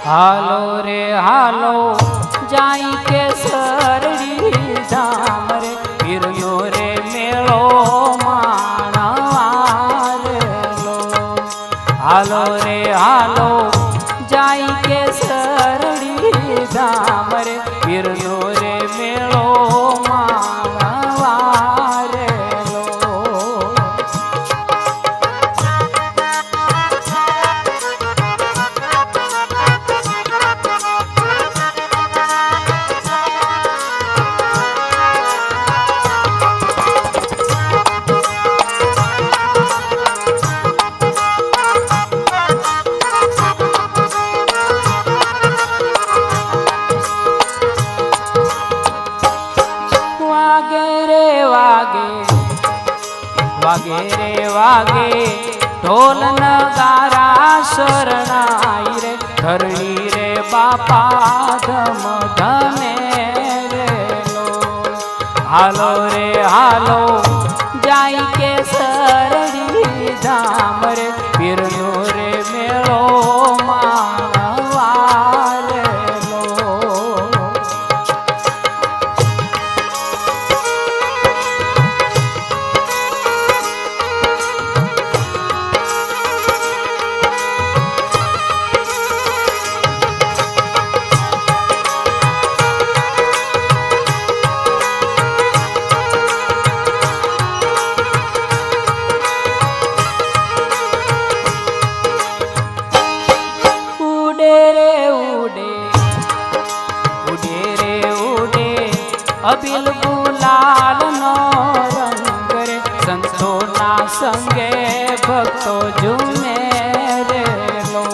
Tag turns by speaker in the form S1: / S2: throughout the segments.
S1: हालो रे हालो जाई के सरड़ी धाम रे पीरनो रे मेलो माणवा रे लो। हालो रे हालो जाई के सरड़ी धाम रे पीरनो रे मेलो माणवा रे लो। वागे रे वागे ढोल नगारा शरणाई रे धरणी रे बापा धम धमे रे लो। हालो रे हालो जाई के सरड़ी धाम रे पीरनो रे मेलो माणवा रे लो। अबिल गुलाल नो रंग रे संतो ना संगे भक्तो झूमे रे लो।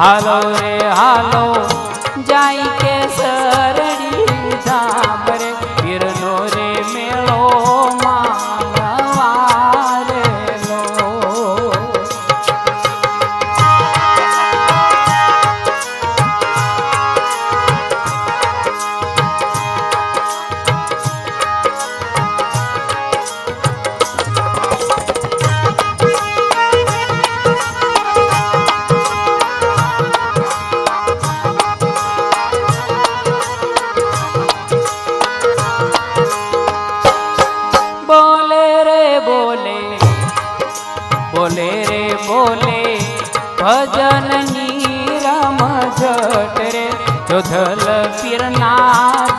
S1: हालो रे हालो जाई के सरड़ी धाम रे पीरनो रे मेलो माणवा रे लो। बोले रे बोले भजन नीरम जट रे जोधल पीरना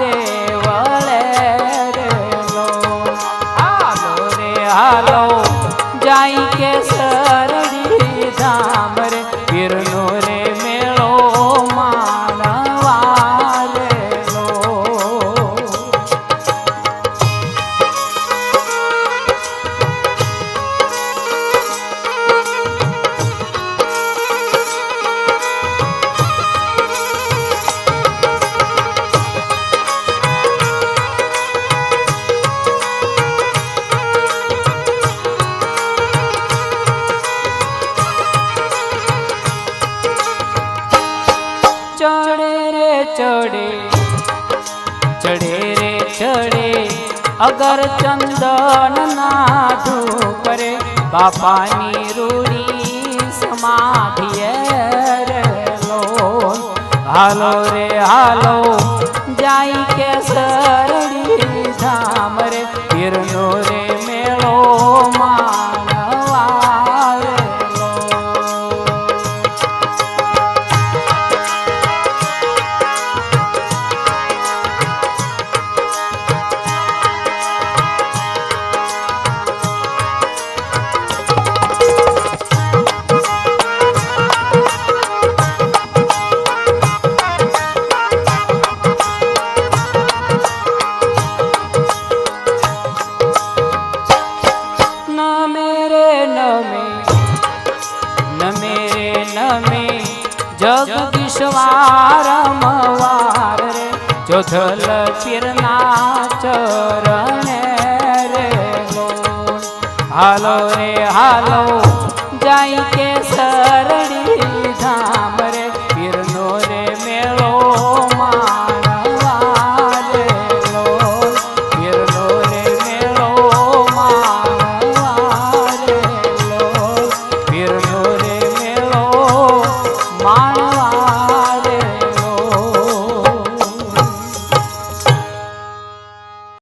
S1: देवले रे लो। हालो रे हालो जाई के सरड़ी धाम रे पीरनो रे मेलो माणवा रे लो। चढ़े रे चढ़े चढ़े रे चढ़े अगर चंदन ना धूप रे बापानी रूड़ी समाधि रे लो। हालो रे हालो जाई के सरड़ी धाम रे पीरनो रे मेलो माणवा रे लो। जगदीश्वर मवार रे जोधल पीरना चरण रे लो। हालो रे हालो जाई के सरड़ी